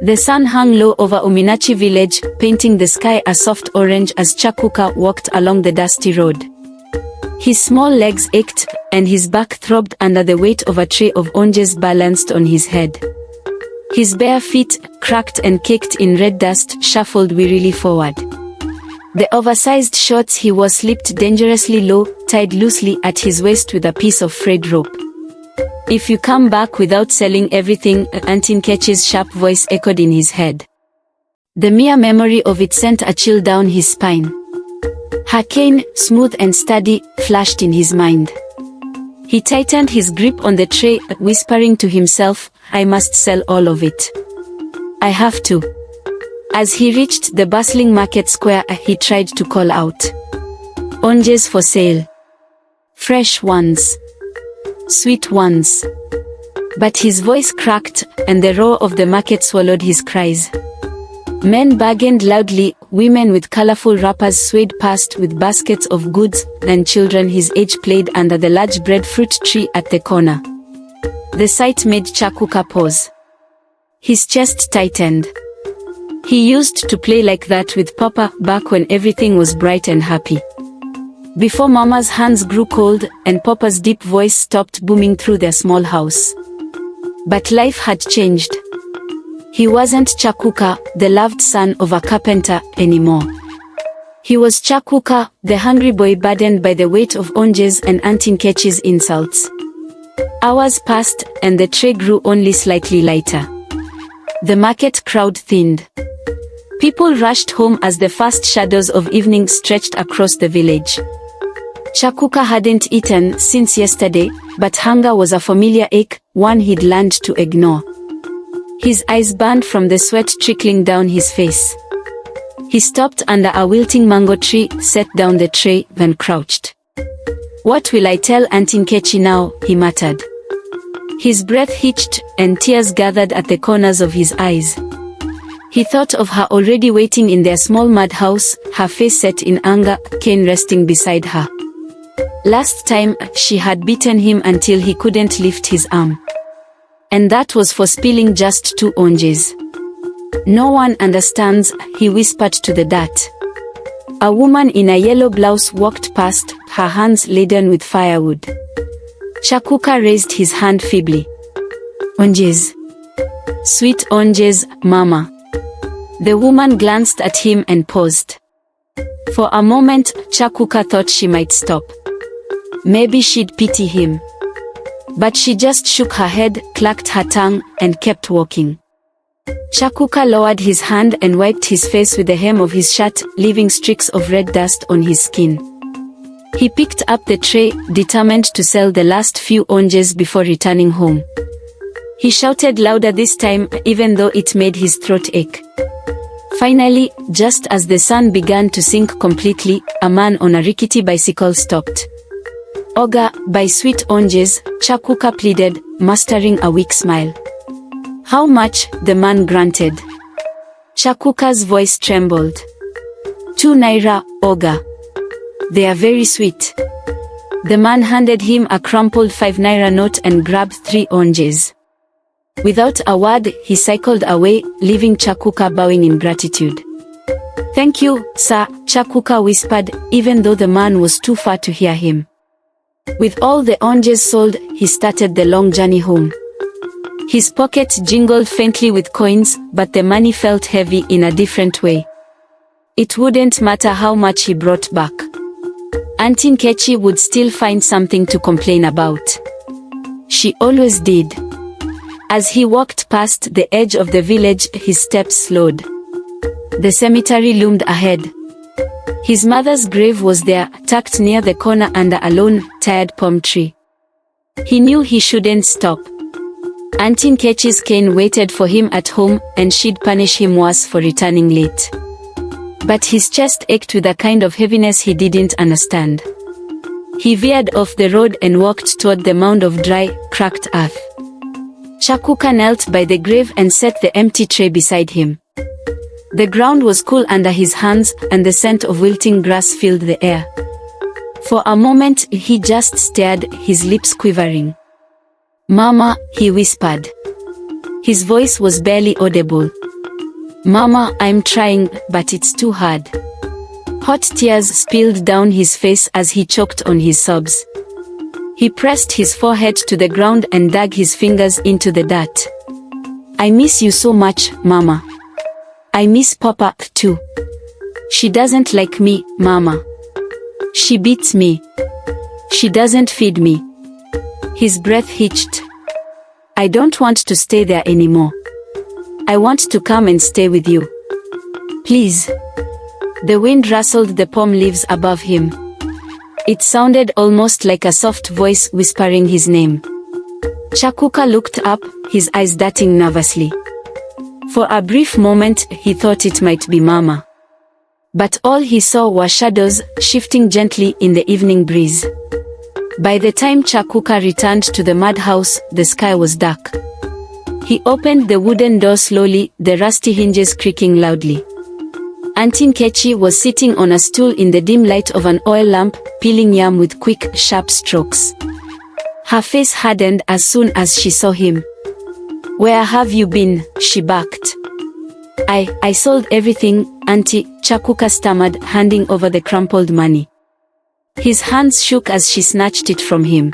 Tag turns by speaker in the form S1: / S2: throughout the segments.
S1: The sun hung low over Uminachi village, painting the sky a soft orange as Chukwuka walked along the dusty road. His small legs ached, and his back throbbed under the weight of a tray of oranges balanced on his head. His bare feet, cracked and caked in red dust, shuffled wearily forward. The oversized shorts he wore slipped dangerously low, tied loosely at his waist with a piece of frayed rope. "If you come back without selling everything," Auntie Nkechi's sharp voice echoed in his head. The mere memory of it sent a chill down his spine. Her cane, smooth and steady, flashed in his mind. He tightened his grip on the tray, whispering to himself, "I must sell all of it. I have to." As he reached the bustling market square, he tried to call out, "Oranges for sale. Fresh ones. Sweet ones." But his voice cracked, and the roar of the market swallowed his cries. Men bargained loudly, women with colorful wrappers swayed past with baskets of goods, and children his age played under the large breadfruit tree at the corner. The sight made Chukwuka pause. His chest tightened. He used to play like that with Papa back when everything was bright and happy. Before Mama's hands grew cold, and Papa's deep voice stopped booming through their small house. But life had changed. He wasn't Chukwuka, the loved son of a carpenter, anymore. He was Chukwuka, the hungry boy burdened by the weight of oranges and Auntie Nkechi's insults. Hours passed, and the tray grew only slightly lighter. The market crowd thinned. People rushed home as the first shadows of evening stretched across the village. Chukwuka hadn't eaten since yesterday, but hunger was a familiar ache, one he'd learned to ignore. His eyes burned from the sweat trickling down his face. He stopped under a wilting mango tree, set down the tray, then crouched. "What will I tell Auntie Nkechi now?" he muttered. His breath hitched, and tears gathered at the corners of his eyes. He thought of her already waiting in their small mud house, her face set in anger, cane resting beside her. Last time, she had beaten him until he couldn't lift his arm. And that was for spilling just 2 oranges. "No one understands," he whispered to the dirt. A woman in a yellow blouse walked past, her hands laden with firewood. Chukwuka raised his hand feebly. "Oranges. Sweet oranges, Mama." The woman glanced at him and paused. For a moment, Chukwuka thought she might stop. Maybe she'd pity him. But she just shook her head, clacked her tongue, and kept walking. Chukwuka lowered his hand and wiped his face with the hem of his shirt, leaving streaks of red dust on his skin. He picked up the tray, determined to sell the last few oranges before returning home. He shouted louder this time, even though it made his throat ache. Finally, just as the sun began to sink completely, a man on a rickety bicycle stopped. "Oga, buy sweet oranges," Chukwuka pleaded, mustering a weak smile. "How much?" the man grunted. Chukwuka's voice trembled. 2 naira, Oga. They are very sweet." The man handed him a crumpled 5 naira note and grabbed 3 oranges. Without a word, he cycled away, leaving Chukwuka bowing in gratitude. "Thank you, sir," Chukwuka whispered, even though the man was too far to hear him. With all the oranges sold, he started the long journey home. His pocket jingled faintly with coins, but the money felt heavy in a different way. It wouldn't matter how much he brought back. Auntie Nkechi would still find something to complain about. She always did. As he walked past the edge of the village, his steps slowed. The cemetery loomed ahead. His mother's grave was there, tucked near the corner under a lone, tired palm tree. He knew he shouldn't stop. Auntie Nkechi's cane waited for him at home, and she'd punish him worse for returning late. But his chest ached with a kind of heaviness he didn't understand. He veered off the road and walked toward the mound of dry, cracked earth. Chukwuka knelt by the grave and set the empty tray beside him. The ground was cool under his hands, and the scent of wilting grass filled the air. For a moment, he just stared, his lips quivering. "Mama," he whispered. His voice was barely audible. Mama, I'm trying, but it's too hard. Hot tears spilled down his face as he choked on his sobs. He pressed his forehead to the ground and dug his fingers into the dirt. I miss you so much, Mama. I miss Papa, too. She doesn't like me, Mama. She beats me. She doesn't feed me. His breath hitched. I don't want to stay there anymore. I want to come and stay with you. Please. The wind rustled the palm leaves above him. It sounded almost like a soft voice whispering his name. Chukwuka looked up, his eyes darting nervously. For a brief moment, he thought it might be Mama. But all he saw were shadows, shifting gently in the evening breeze. By the time Chukwuka returned to the madhouse, the sky was dark. He opened the wooden door slowly, the rusty hinges creaking loudly. Auntie Nkechi was sitting on a stool in the dim light of an oil lamp, peeling yam with quick, sharp strokes. Her face hardened as soon as she saw him. Where have you been? She barked. I sold everything, Auntie, Chukwuka stammered, handing over the crumpled money. His hands shook as she snatched it from him.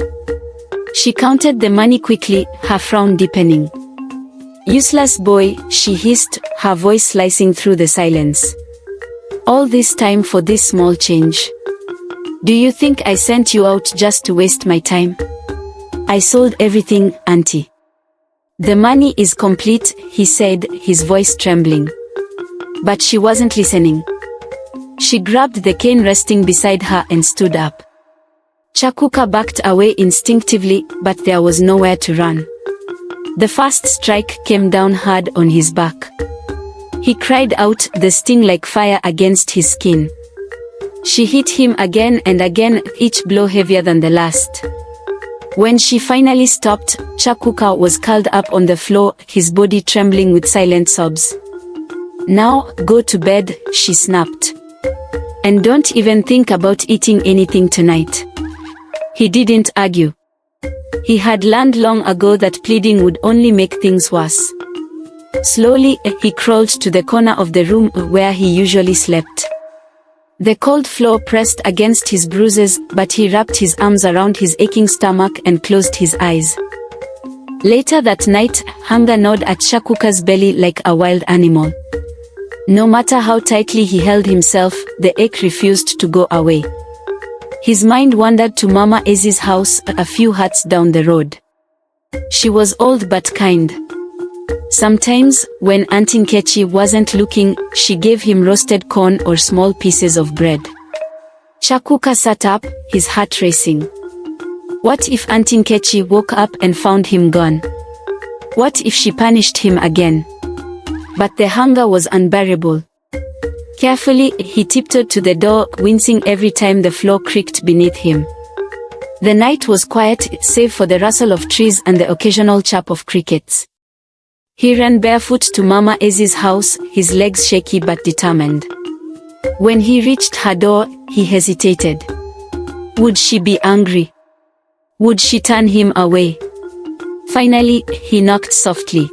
S1: She counted the money quickly, her frown deepening. Useless boy, she hissed, her voice slicing through the silence. All this time for this small change. Do you think I sent you out just to waste my time? I sold everything, Auntie. The money is complete, he said, his voice trembling. But she wasn't listening. She grabbed the cane resting beside her and stood up. Chukwuka backed away instinctively, but there was nowhere to run. The first strike came down hard on his back. He cried out, the sting like fire against his skin. She hit him again and again, each blow heavier than the last. When she finally stopped, Chukwuka was curled up on the floor, his body trembling with silent sobs. Now, go to bed, she snapped. And don't even think about eating anything tonight. He didn't argue. He had learned long ago that pleading would only make things worse. Slowly, he crawled to the corner of the room where he usually slept. The cold floor pressed against his bruises, but he wrapped his arms around his aching stomach and closed his eyes. Later that night, hunger gnawed at Chukwuka's belly like a wild animal. No matter how tightly he held himself, the ache refused to go away. His mind wandered to Mama Ezi's house, a few huts down the road. She was old but kind. Sometimes, when Auntie Nkechi wasn't looking, she gave him roasted corn or small pieces of bread. Chukwuka sat up, his heart racing. What if Auntie Nkechi woke up and found him gone? What if she punished him again? But the hunger was unbearable. Carefully, he tiptoed to the door, wincing every time the floor creaked beneath him. The night was quiet, save for the rustle of trees and the occasional chirp of crickets. He ran barefoot to Mama Ezi's house, his legs shaky but determined. When he reached her door, he hesitated. Would she be angry? Would she turn him away? Finally, he knocked softly.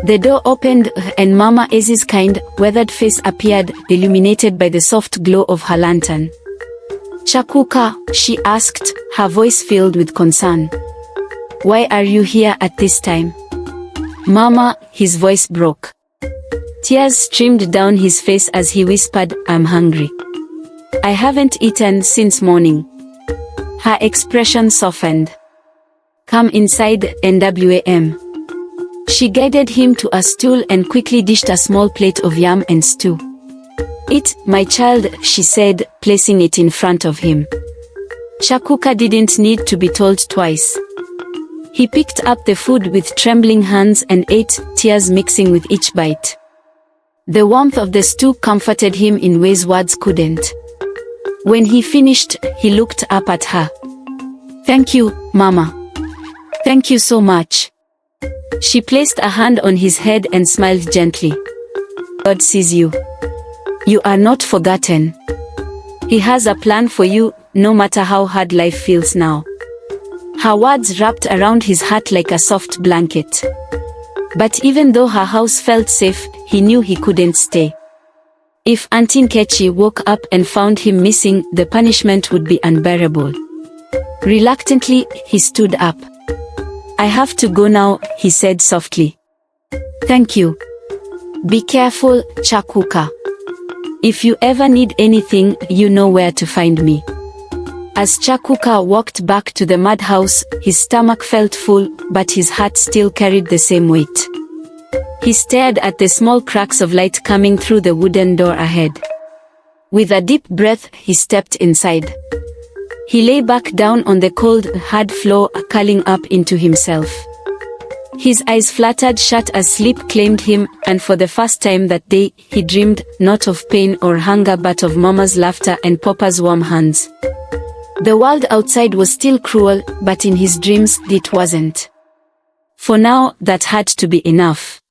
S1: The door opened, and Mama Ezi's kind, weathered face appeared, illuminated by the soft glow of her lantern. Chukwuka, she asked, her voice filled with concern. Why are you here at this time? Mama, his voice broke. Tears streamed down his face as he whispered, I'm hungry. I haven't eaten since morning. Her expression softened. Come inside, NWAM. She guided him to a stool and quickly dished a small plate of yam and stew. Eat, my child, she said, placing it in front of him. Chukwuka didn't need to be told twice. He picked up the food with trembling hands and ate, tears mixing with each bite. The warmth of the stew comforted him in ways words couldn't. When he finished, he looked up at her. Thank you, Mama. Thank you so much. She placed a hand on his head and smiled gently. God sees you. You are not forgotten. He has a plan for you, no matter how hard life feels now. Her words wrapped around his heart like a soft blanket. But even though her house felt safe, he knew he couldn't stay. If Auntie Nkechi woke up and found him missing, the punishment would be unbearable. Reluctantly, he stood up. "I have to go now," he said softly. "Thank you. Be careful, Chukwuka. If you ever need anything, you know where to find me." As Chukwuka walked back to the madhouse, his stomach felt full, but his heart still carried the same weight. He stared at the small cracks of light coming through the wooden door ahead. With a deep breath, he stepped inside. He lay back down on the cold, hard floor, curling up into himself. His eyes fluttered shut as sleep claimed him, and for the first time that day, he dreamed, not of pain or hunger but of Mama's laughter and Papa's warm hands. The world outside was still cruel, but in his dreams, it wasn't. For now, that had to be enough.